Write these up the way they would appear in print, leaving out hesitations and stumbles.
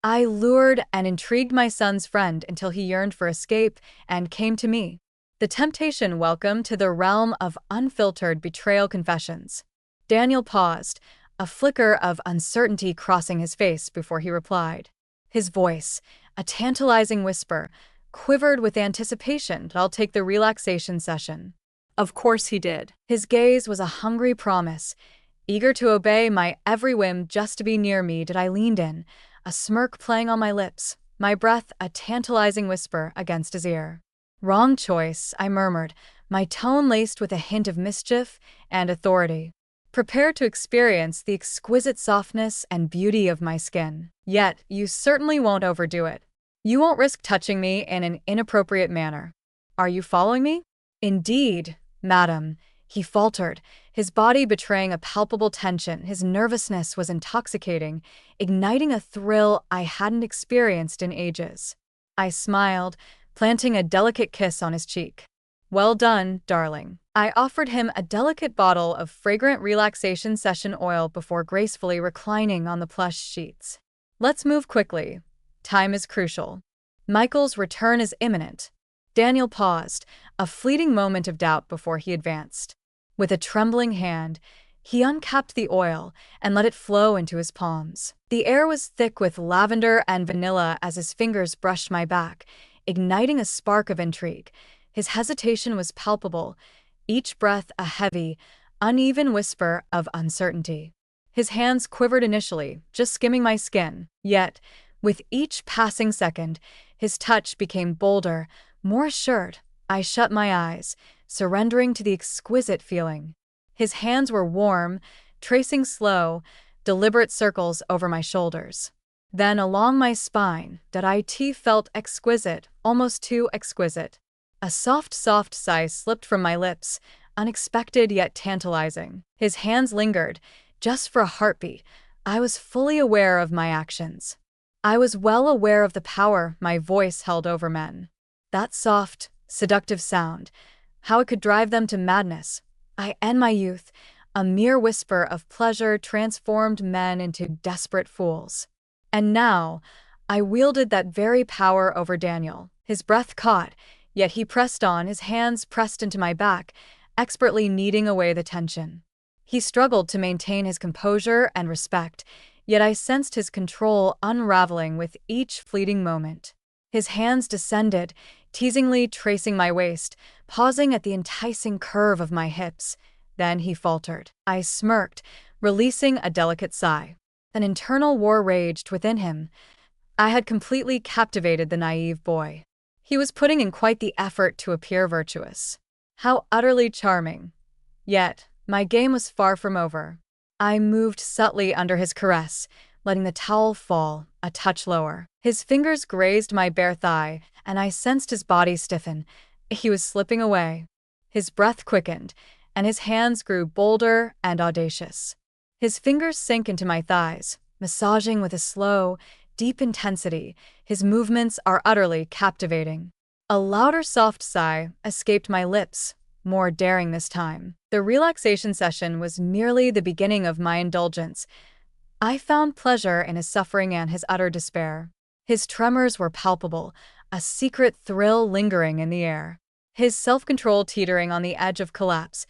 I lured and intrigued my son's friend until he yearned for escape and came to me. The temptation welcome to the realm of unfiltered betrayal confessions. Daniel paused, a flicker of uncertainty crossing his face before he replied. His voice, a tantalizing whisper, quivered with anticipation that I'll take the relaxation session. Of course he did. His gaze was a hungry promise. Eager to obey my every whim just to be near me, I leaned in, a smirk playing on my lips, my breath a tantalizing whisper against his ear. Wrong choice, I murmured, my tone laced with a hint of mischief and authority. Prepare to experience the exquisite softness and beauty of my skin. Yet, you certainly won't overdo it. You won't risk touching me in an inappropriate manner. Are you following me? Indeed, madam, he faltered, his body betraying a palpable tension. His nervousness was intoxicating, igniting a thrill I hadn't experienced in ages. I smiled, planting a delicate kiss on his cheek. Well done, darling. I offered him a delicate bottle of fragrant relaxation session oil before gracefully reclining on the plush sheets. Let's move quickly. Time is crucial. Michael's return is imminent. Daniel paused, a fleeting moment of doubt before he advanced. With a trembling hand, he uncapped the oil and let it flow into his palms. The air was thick with lavender and vanilla as his fingers brushed my back, igniting a spark of intrigue. His hesitation was palpable, each breath a heavy, uneven whisper of uncertainty. His hands quivered initially, just skimming my skin. Yet, with each passing second, his touch became bolder, more assured. I shut my eyes, surrendering to the exquisite feeling. His hands were warm, tracing slow, deliberate circles over my shoulders. Then along my spine, it felt exquisite, almost too exquisite. A soft sigh slipped from my lips, unexpected yet tantalizing. His hands lingered, just for a heartbeat. I was fully aware of my actions. I was well aware of the power my voice held over men. That soft, seductive sound, how it could drive them to madness. I and my youth, a mere whisper of pleasure transformed men into desperate fools. And now, I wielded that very power over Daniel. His breath caught, yet he pressed on, his hands pressed into my back, expertly kneading away the tension. He struggled to maintain his composure and respect, yet I sensed his control unraveling with each fleeting moment. His hands descended, teasingly tracing my waist, pausing at the enticing curve of my hips. Then he faltered. I smirked, releasing a delicate sigh. An internal war raged within him. I had completely captivated the naive boy. He was putting in quite the effort to appear virtuous. How utterly charming. Yet, my game was far from over. I moved subtly under his caress, letting the towel fall a touch lower. His fingers grazed my bare thigh, and I sensed his body stiffen. He was slipping away. His breath quickened, and his hands grew bolder and audacious. His fingers sank into my thighs, massaging with a slow, deep intensity. His movements are utterly captivating. A louder soft sigh escaped my lips, more daring this time. The relaxation session was merely the beginning of my indulgence. I found pleasure in his suffering and his utter despair. His tremors were palpable, a secret thrill lingering in the air. His self-control teetering on the edge of collapse.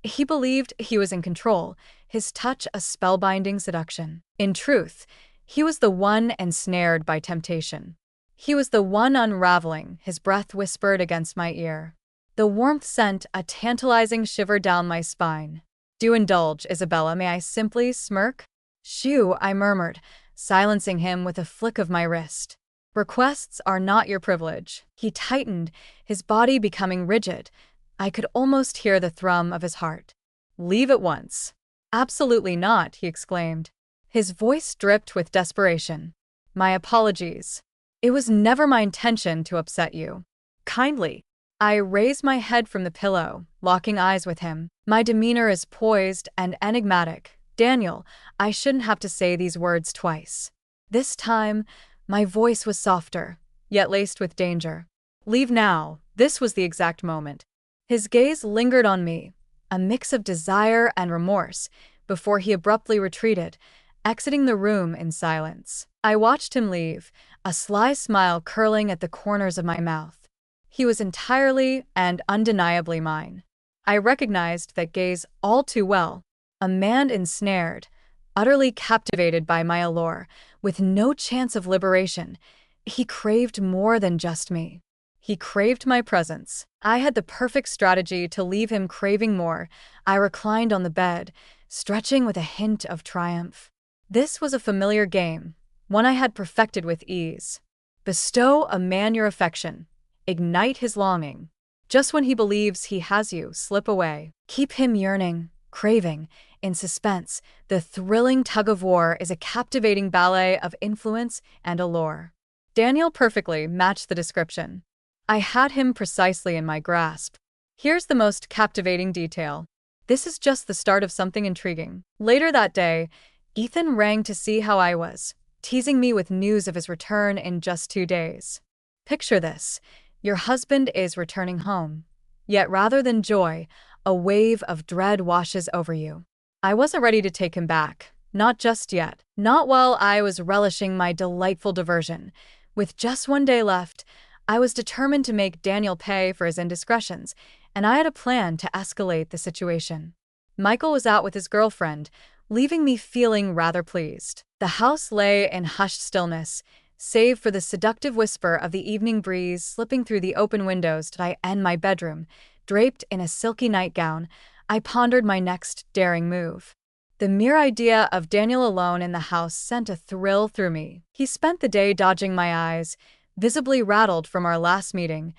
He believed he was in control, his touch a spellbinding seduction. In truth, he was the one ensnared by temptation. He was the one unraveling, his breath whispered against my ear. The warmth sent a tantalizing shiver down my spine. Do indulge, Isabella, may I simply smirk? Shoo, I murmured, silencing him with a flick of my wrist. Requests are not your privilege. He tightened, his body becoming rigid. I could almost hear the thrum of his heart. Leave at once. Absolutely not, he exclaimed. His voice dripped with desperation. My apologies. It was never my intention to upset you. Kindly. I raised my head from the pillow, locking eyes with him. My demeanor is poised and enigmatic. Daniel, I shouldn't have to say these words twice. This time, my voice was softer, yet laced with danger. Leave now. This was the exact moment. His gaze lingered on me, a mix of desire and remorse, before he abruptly retreated, exiting the room in silence. I watched him leave, a sly smile curling at the corners of my mouth. He was entirely and undeniably mine. I recognized that gaze all too well. A man ensnared, utterly captivated by my allure, with no chance of liberation. He craved more than just me. He craved my presence. I had the perfect strategy to leave him craving more. I reclined on the bed, stretching with a hint of triumph. This was a familiar game, one I had perfected with ease. Bestow a man your affection. Ignite his longing. Just when he believes he has you, slip away. Keep him yearning, craving, in suspense. The thrilling tug-of-war is a captivating ballet of influence and allure. Daniel perfectly matched the description. I had him precisely in my grasp. Here's the most captivating detail. This is just the start of something intriguing. Later that day, Ethan rang to see how I was, teasing me with news of his return in just 2 days. Picture this. Your husband is returning home. Yet rather than joy, a wave of dread washes over you. I wasn't ready to take him back. Not just yet. Not while I was relishing my delightful diversion. With just 1 day left, I was determined to make Daniel pay for his indiscretions, and I had a plan to escalate the situation. Michael was out with his girlfriend, leaving me feeling rather pleased. The house lay in hushed stillness, save for the seductive whisper of the evening breeze slipping through the open windows to I end my bedroom. Draped in a silky nightgown, I pondered my next daring move. The mere idea of Daniel alone in the house sent a thrill through me. He spent the day dodging my eyes, visibly rattled from our last meeting.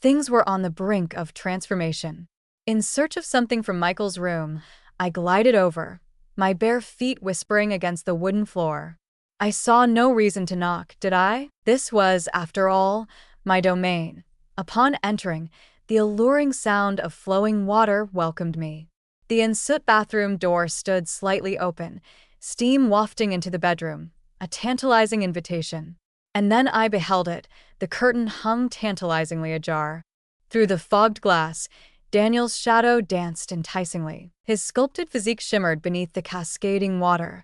Things were on the brink of transformation. In search of something from Michael's room, I glided over, my bare feet whispering against the wooden floor. I saw no reason to knock, did I? This was, after all, my domain. Upon entering, the alluring sound of flowing water welcomed me. The ensuite bathroom door stood slightly open, steam wafting into the bedroom, a tantalizing invitation. And then I beheld it, the curtain hung tantalizingly ajar. Through the fogged glass, Daniel's shadow danced enticingly. His sculpted physique shimmered beneath the cascading water.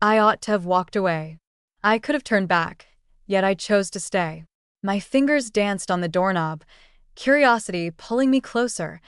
I ought to have walked away. I could have turned back, yet I chose to stay. My fingers danced on the doorknob, curiosity pulling me closer,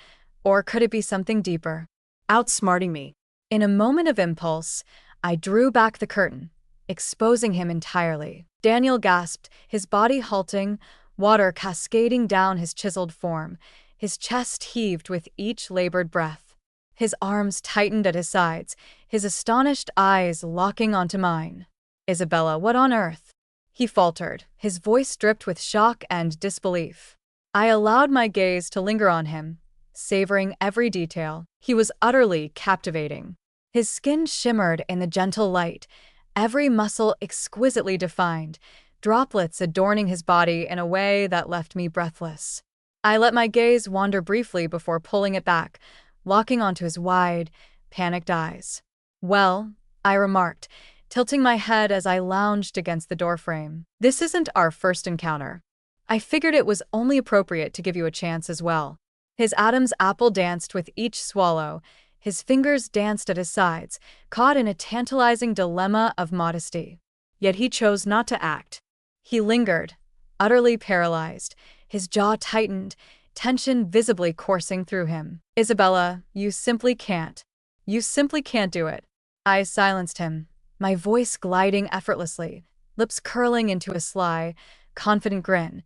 or could it be something deeper, outsmarting me? In a moment of impulse, I drew back the curtain, exposing him entirely. Daniel gasped, his body halting, water cascading down his chiseled form. His chest heaved with each labored breath. His arms tightened at his sides, his astonished eyes locking onto mine. "Isabella, what on earth?" he faltered, his voice dripped with shock and disbelief. I allowed my gaze to linger on him, savoring every detail. He was utterly captivating. His skin shimmered in the gentle light, every muscle exquisitely defined, droplets adorning his body in a way that left me breathless. I let my gaze wander briefly before pulling it back, locking onto his wide, panicked eyes. "Well," I remarked, tilting my head as I lounged against the doorframe, "this isn't our first encounter. I figured it was only appropriate to give you a chance as well." His Adam's apple danced with each swallow, his fingers danced at his sides, caught in a tantalizing dilemma of modesty. Yet he chose not to act. He lingered, utterly paralyzed, his jaw tightened, tension visibly coursing through him. "Isabella, you simply can't. You simply can't do it." I silenced him, my voice gliding effortlessly, lips curling into a sly, confident grin.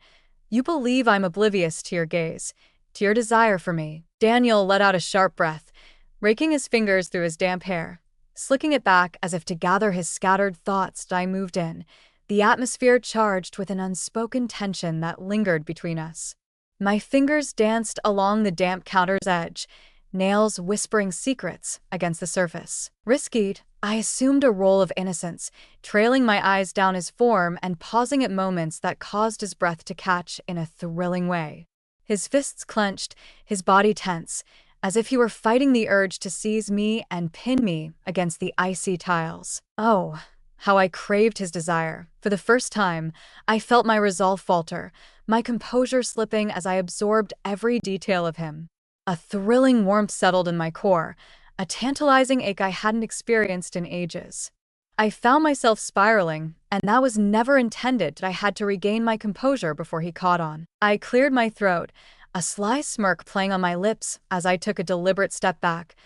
"You believe I'm oblivious to your gaze, to your desire for me." Daniel let out a sharp breath, raking his fingers through his damp hair, slicking it back as if to gather his scattered thoughts. I moved in, the atmosphere charged with an unspoken tension that lingered between us. My fingers danced along the damp counter's edge, nails whispering secrets against the surface. Risky, I assumed a role of innocence, trailing my eyes down his form and pausing at moments that caused his breath to catch in a thrilling way. His fists clenched, his body tense, as if he were fighting the urge to seize me and pin me against the icy tiles. Oh, how I craved his desire. For the first time, I felt my resolve falter, my composure slipping as I absorbed every detail of him. A thrilling warmth settled in my core, a tantalizing ache I hadn't experienced in ages. I found myself spiraling, and that was never intended. I had to regain my composure before he caught on. I cleared my throat, a sly smirk playing on my lips as I took a deliberate step back.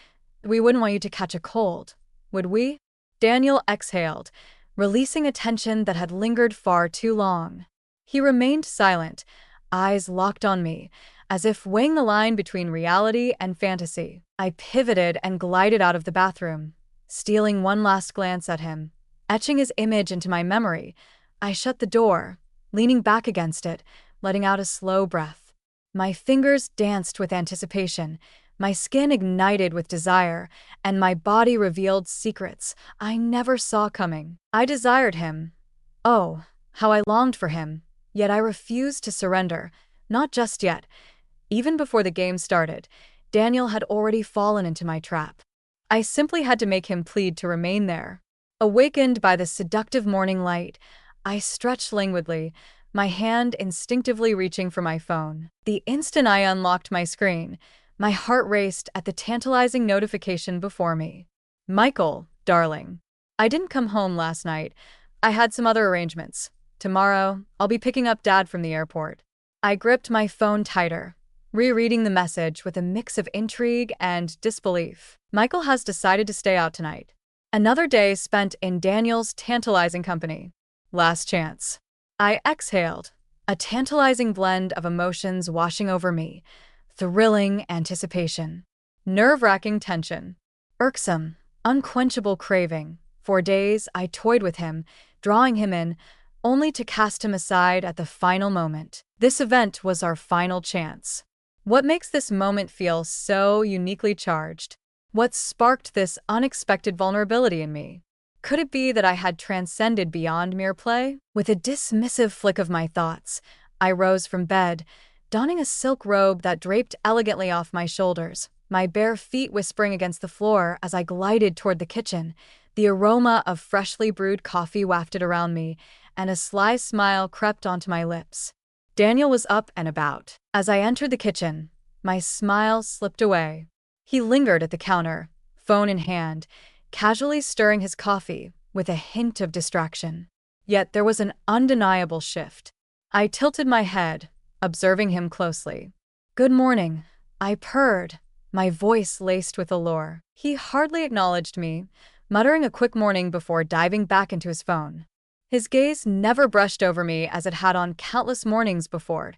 We wouldn't want you to catch a cold, would we? Daniel exhaled, releasing a tension that had lingered far too long. He remained silent, eyes locked on me, as if weighing the line between reality and fantasy. I pivoted and glided out of the bathroom, stealing one last glance at him, etching his image into my memory. I shut the door, leaning back against it, letting out a slow breath. My fingers danced with anticipation, my skin ignited with desire, and my body revealed secrets I never saw coming. I desired him. Oh, how I longed for him, yet I refused to surrender, not just yet. Even before the game started, Daniel had already fallen into my trap. I simply had to make him plead to remain there. Awakened by the seductive morning light, I stretched languidly, my hand instinctively reaching for my phone. The instant I unlocked my screen, my heart raced at the tantalizing notification before me. Michael, darling. I didn't come home last night. I had some other arrangements. Tomorrow, I'll be picking up Dad from the airport. I gripped my phone tighter, rereading the message with a mix of intrigue and disbelief. Michael has decided to stay out tonight. Another day spent in Daniel's tantalizing company. Last chance. I exhaled, a tantalizing blend of emotions washing over me. Thrilling anticipation, nerve-wracking tension, irksome, unquenchable craving. For days, I toyed with him, drawing him in, only to cast him aside at the final moment. This event was our final chance. What makes this moment feel so uniquely charged? What sparked this unexpected vulnerability in me? Could it be that I had transcended beyond mere play? With a dismissive flick of my thoughts, I rose from bed, donning a silk robe that draped elegantly off my shoulders, my bare feet whispering against the floor as I glided toward the kitchen. The aroma of freshly brewed coffee wafted around me, and a sly smile crept onto my lips. Daniel was up and about. As I entered the kitchen, my smile slipped away. He lingered at the counter, phone in hand, casually stirring his coffee with a hint of distraction. Yet there was an undeniable shift. I tilted my head, observing him closely. "Good morning," I purred, my voice laced with allure. He hardly acknowledged me, muttering a quick morning before diving back into his phone. His gaze never brushed over me as it had on countless mornings before.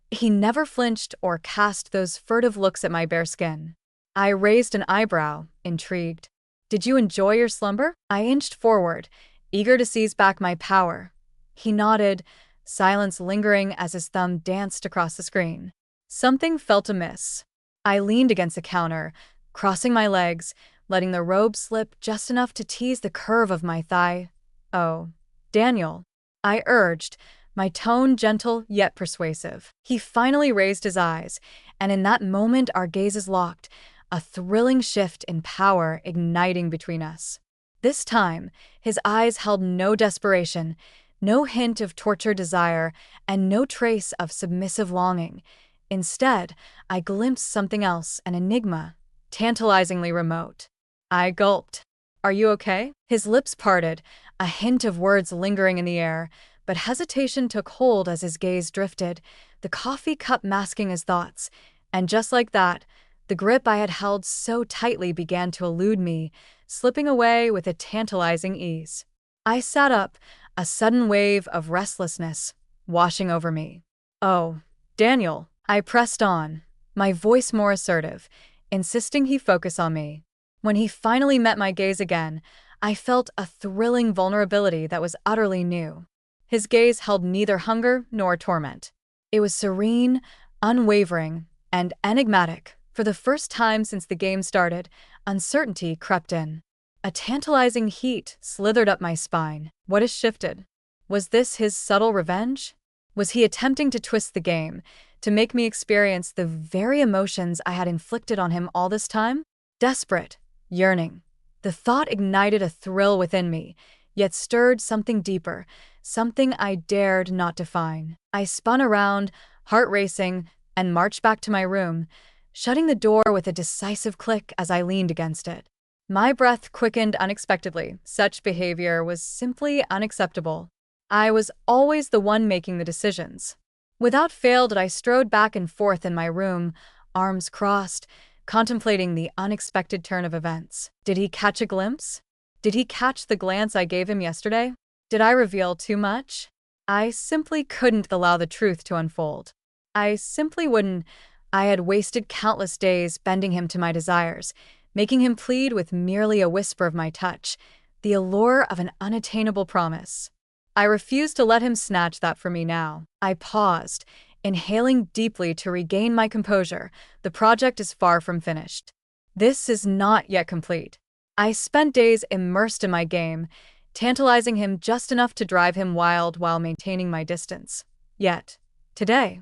He never flinched or cast those furtive looks at my bare skin. I raised an eyebrow, intrigued. "Did you enjoy your slumber?" I inched forward, eager to seize back my power. He nodded, silence lingering as his thumb danced across the screen. Something felt amiss. I leaned against the counter, crossing my legs, letting the robe slip just enough to tease the curve of my thigh. "Oh, Daniel," I urged, my tone gentle yet persuasive. He finally raised his eyes, and in that moment our gazes locked, a thrilling shift in power igniting between us. This time, his eyes held no desperation, no hint of tortured desire, and no trace of submissive longing. Instead, I glimpsed something else, an enigma, tantalizingly remote. I gulped. "Are you okay?" His lips parted, a hint of words lingering in the air, but hesitation took hold as his gaze drifted, the coffee cup masking his thoughts. And just like that, the grip I had held so tightly began to elude me, slipping away with a tantalizing ease. I sat up, a sudden wave of restlessness washing over me. "Oh, Daniel," I pressed on, my voice more assertive, insisting he focus on me. When he finally met my gaze again, I felt a thrilling vulnerability that was utterly new. His gaze held neither hunger nor torment. It was serene, unwavering, and enigmatic. For the first time since the game started, uncertainty crept in. A tantalizing heat slithered up my spine. What has shifted? Was this his subtle revenge? Was he attempting to twist the game, to make me experience the very emotions I had inflicted on him all this time? Desperate, yearning. The thought ignited a thrill within me, yet stirred something deeper, something I dared not define. I spun around, heart racing, and marched back to my room, shutting the door with a decisive click as I leaned against it. My breath quickened unexpectedly. Such behavior was simply unacceptable. I was always the one making the decisions. Without fail did I strode back and forth in my room, arms crossed, contemplating the unexpected turn of events. Did he catch a glimpse? Did he catch the glance I gave him yesterday? Did I reveal too much? I simply couldn't allow the truth to unfold. I simply wouldn't. I had wasted countless days bending him to my desires, making him plead with merely a whisper of my touch, the allure of an unattainable promise. I refused to let him snatch that from me now. I paused, inhaling deeply to regain my composure. The project is far from finished. This is not yet complete. I spent days immersed in my game, tantalizing him just enough to drive him wild while maintaining my distance. Yet, today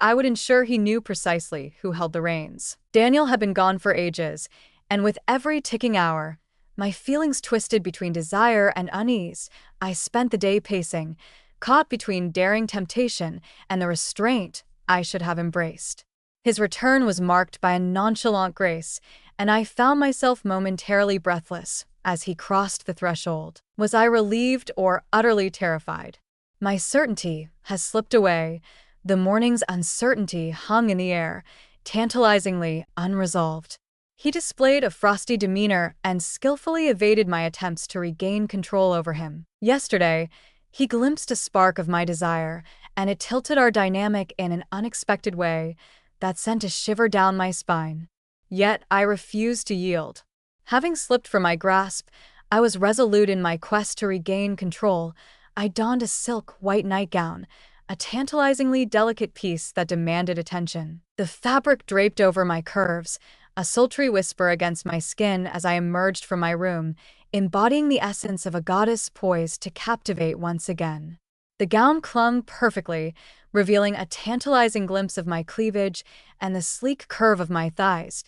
I would ensure he knew precisely who held the reins. Daniel had been gone for ages, and with every ticking hour, my feelings twisted between desire and unease. I spent the day pacing, caught between daring temptation and the restraint I should have embraced. His return was marked by a nonchalant grace, and I found myself momentarily breathless as he crossed the threshold. Was I relieved or utterly terrified? My certainty has slipped away. The morning's uncertainty hung in the air, tantalizingly unresolved. He displayed a frosty demeanor and skillfully evaded my attempts to regain control over him. Yesterday, he glimpsed a spark of my desire, and it tilted our dynamic in an unexpected way that sent a shiver down my spine. Yet I refused to yield. Having slipped from my grasp, I was resolute in my quest to regain control. I donned a silk white nightgown, a tantalizingly delicate piece that demanded attention. The fabric draped over my curves, a sultry whisper against my skin as I emerged from my room, embodying the essence of a goddess poised to captivate once again. The gown clung perfectly, revealing a tantalizing glimpse of my cleavage and the sleek curve of my thighs.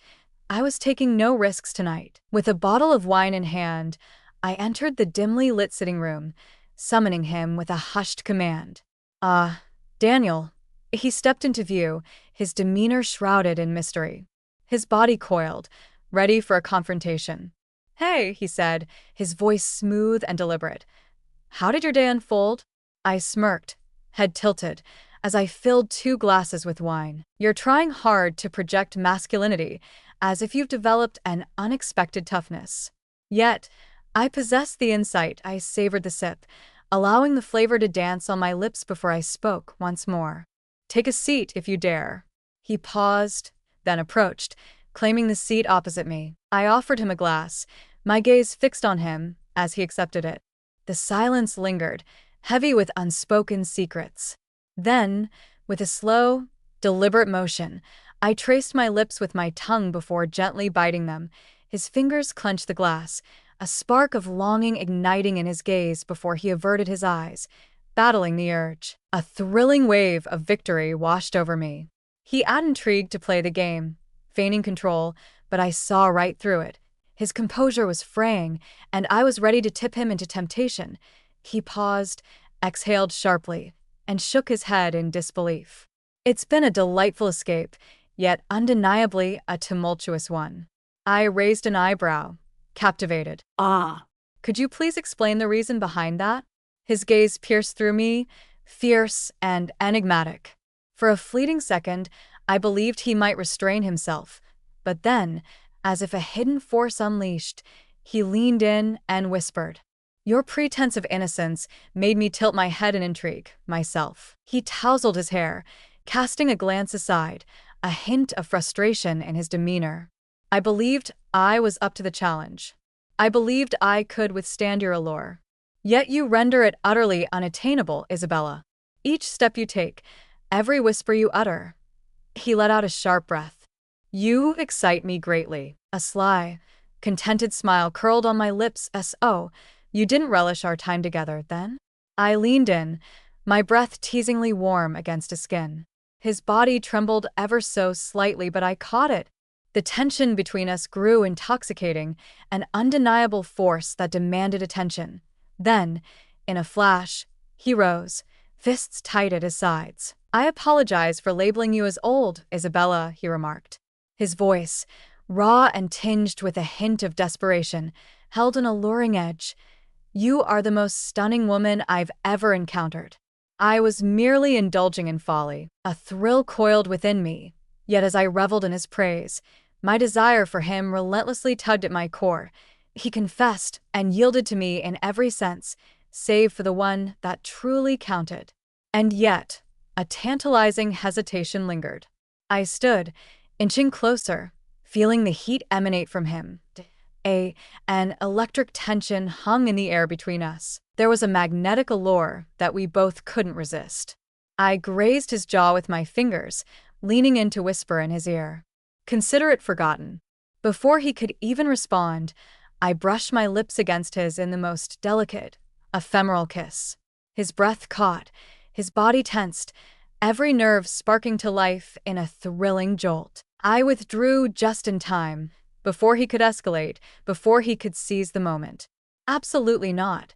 I was taking no risks tonight. With a bottle of wine in hand, I entered the dimly lit sitting room, summoning him with a hushed command. Daniel." He stepped into view, his demeanor shrouded in mystery. His body coiled, ready for a confrontation. "Hey," he said, his voice smooth and deliberate. "How did your day unfold?" I smirked, head tilted, as I filled 2 glasses with wine. "You're trying hard to project masculinity, as if you've developed an unexpected toughness." Yet, I possessed the insight. I savored the sip, allowing the flavor to dance on my lips before I spoke once more. "Take a seat if you dare." He paused, then approached, claiming the seat opposite me. I offered him a glass, my gaze fixed on him as he accepted it. The silence lingered, heavy with unspoken secrets. Then, with a slow, deliberate motion, I traced my lips with my tongue before gently biting them. His fingers clenched the glass, a spark of longing igniting in his gaze before he averted his eyes, battling the urge. A thrilling wave of victory washed over me. He had intrigued to play the game, feigning control, but I saw right through it. His composure was fraying, and I was ready to tip him into temptation. He paused, exhaled sharply, and shook his head in disbelief. "It's been a delightful escape, yet undeniably a tumultuous one." I raised an eyebrow, captivated. "Could you please explain the reason behind that?" His gaze pierced through me, fierce and enigmatic. For a fleeting second, I believed he might restrain himself, but then, as if a hidden force unleashed, he leaned in and whispered, "Your pretense of innocence made me tilt my head in intrigue, myself." He tousled his hair, casting a glance aside, a hint of frustration in his demeanor. "I believed I was up to the challenge. I believed I could withstand your allure. Yet you render it utterly unattainable, Isabella. Each step you take, every whisper you utter." He let out a sharp breath. "You excite me greatly." A sly, contented smile curled on my lips. "So, you didn't relish our time together, then?" I leaned in, my breath teasingly warm against his skin. His body trembled ever so slightly, but I caught it. The tension between us grew intoxicating, an undeniable force that demanded attention. Then, in a flash, he rose, fists tight at his sides. "I apologize for labeling you as old, Isabella," he remarked. His voice, raw and tinged with a hint of desperation, held an alluring edge. "You are the most stunning woman I've ever encountered." I was merely indulging in folly. A thrill coiled within me, yet as I reveled in his praise, my desire for him relentlessly tugged at my core. He confessed and yielded to me in every sense, save for the one that truly counted. And yet, a tantalizing hesitation lingered. I stood, inching closer, feeling the heat emanate from him. An electric tension hung in the air between us. There was a magnetic allure that we both couldn't resist. I grazed his jaw with my fingers, leaning in to whisper in his ear, "Consider it forgotten." Before he could even respond, I brushed my lips against his in the most delicate, ephemeral kiss. His breath caught, his body tensed, every nerve sparking to life in a thrilling jolt. I withdrew just in time, before he could escalate, before he could seize the moment. Absolutely not.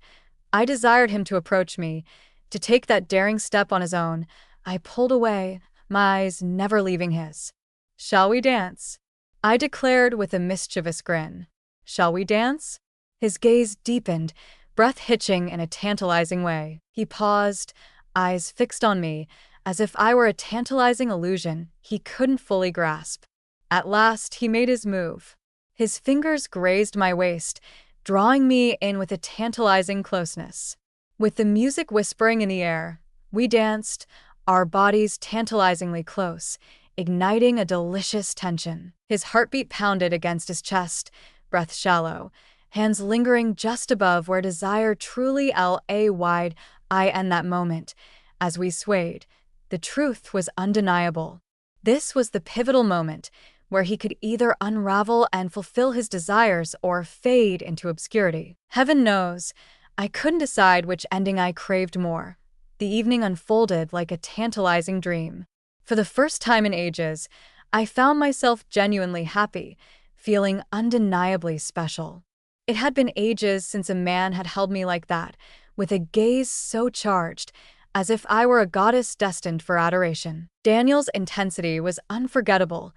I desired him to approach me, to take that daring step on his own. I pulled away, my eyes never leaving his. "Shall we dance?" I declared with a mischievous grin. "Shall we dance?" His gaze deepened, breath hitching in a tantalizing way. He paused, eyes fixed on me, as if I were a tantalizing illusion he couldn't fully grasp. At last, he made his move. His fingers grazed my waist, drawing me in with a tantalizing closeness. With the music whispering in the air, we danced, our bodies tantalizingly close, igniting a delicious tension. His heartbeat pounded against his chest, breath shallow, hands lingering just above where desire truly lay wide. In that moment, as we swayed, the truth was undeniable. This was the pivotal moment where he could either unravel and fulfill his desires or fade into obscurity. Heaven knows, I couldn't decide which ending I craved more. The evening unfolded like a tantalizing dream. For the first time in ages, I found myself genuinely happy, feeling undeniably special. It had been ages since a man had held me like that, with a gaze so charged, as if I were a goddess destined for adoration. Daniel's intensity was unforgettable.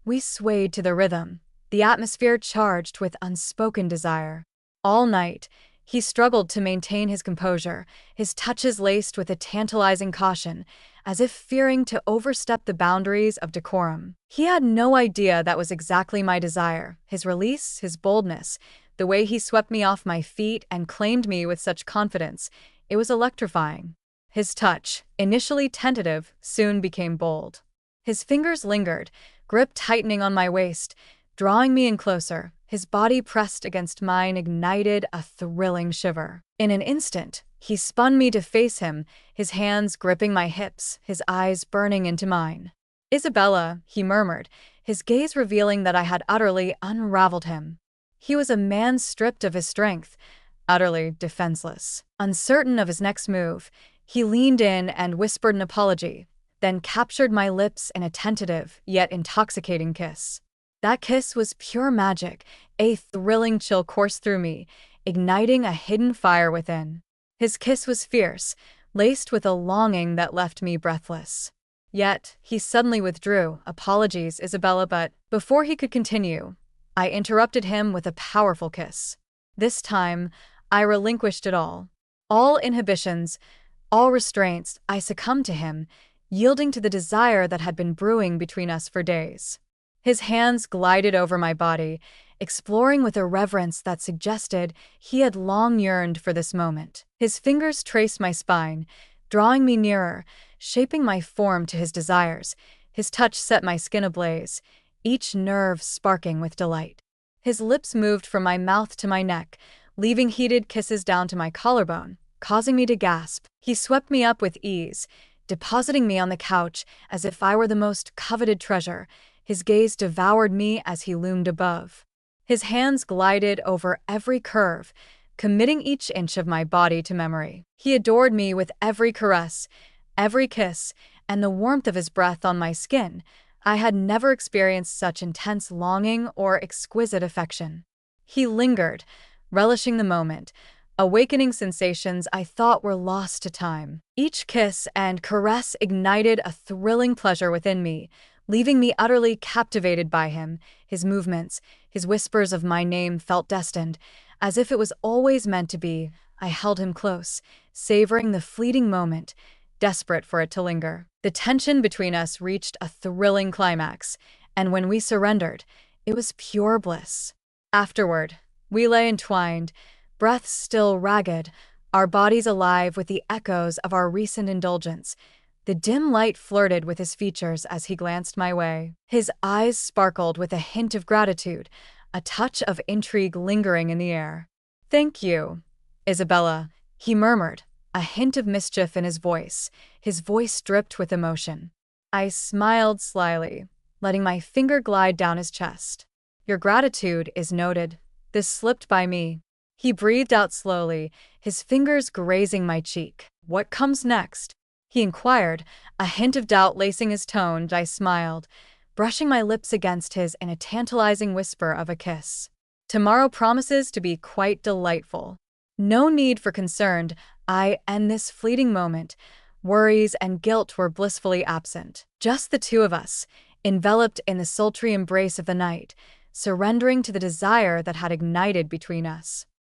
We swayed to the rhythm, the atmosphere charged with unspoken desire. All night, he struggled to maintain his composure, his touches laced with a tantalizing caution, as if fearing to overstep the boundaries of decorum. He had no idea that was exactly my desire, his release, his boldness, the way he swept me off my feet and claimed me with such confidence. It was electrifying. His touch, initially tentative, soon became bold. His fingers lingered, grip tightening on my waist, drawing me in closer. His body pressed against mine ignited a thrilling shiver. In an instant, he spun me to face him, his hands gripping my hips, his eyes burning into mine. "Isabella," he murmured, his gaze revealing that I had utterly unraveled him. He was a man stripped of his strength, utterly defenseless. Uncertain of his next move, he leaned in and whispered an apology, then captured my lips in a tentative yet intoxicating kiss. That kiss was pure magic, a thrilling chill coursed through me, igniting a hidden fire within. His kiss was fierce, laced with a longing that left me breathless. Yet, he suddenly withdrew. "Apologies, Isabella," but before he could continue, I interrupted him with a powerful kiss. This time, I relinquished it all. All inhibitions, all restraints, I succumbed to him, yielding to the desire that had been brewing between us for days. His hands glided over my body, exploring with a reverence that suggested he had long yearned for this moment. His fingers traced my spine, drawing me nearer, shaping my form to his desires. His touch set my skin ablaze, each nerve sparking with delight. His lips moved from my mouth to my neck, leaving heated kisses down to my collarbone, causing me to gasp. He swept me up with ease, depositing me on the couch as if I were the most coveted treasure. His gaze devoured me as he loomed above. His hands glided over every curve, committing each inch of my body to memory. He adored me with every caress, every kiss, and the warmth of his breath on my skin. I had never experienced such intense longing or exquisite affection. He lingered, relishing the moment, awakening sensations I thought were lost to time. Each kiss and caress ignited a thrilling pleasure within me, leaving me utterly captivated by him. His movements, his whispers of my name felt destined, as if it was always meant to be. I held him close, savoring the fleeting moment, desperate for it to linger. The tension between us reached a thrilling climax, and when we surrendered, it was pure bliss. Afterward, we lay entwined, breaths still ragged, our bodies alive with the echoes of our recent indulgence. The dim light flirted with his features as he glanced my way. His eyes sparkled with a hint of gratitude, a touch of intrigue lingering in the air. "Thank you, Isabella," he murmured, a hint of mischief in his voice dripped with emotion. I smiled slyly, letting my finger glide down his chest. "Your gratitude is noted." This slipped by me. He breathed out slowly, his fingers grazing my cheek. "What comes next?" he inquired, a hint of doubt lacing his tone. I smiled, brushing my lips against his in a tantalizing whisper of a kiss. "Tomorrow promises to be quite delightful." No need for concern. In this fleeting moment, worries and guilt were blissfully absent. Just the two of us, enveloped in the sultry embrace of the night, surrendering to the desire that had ignited between us.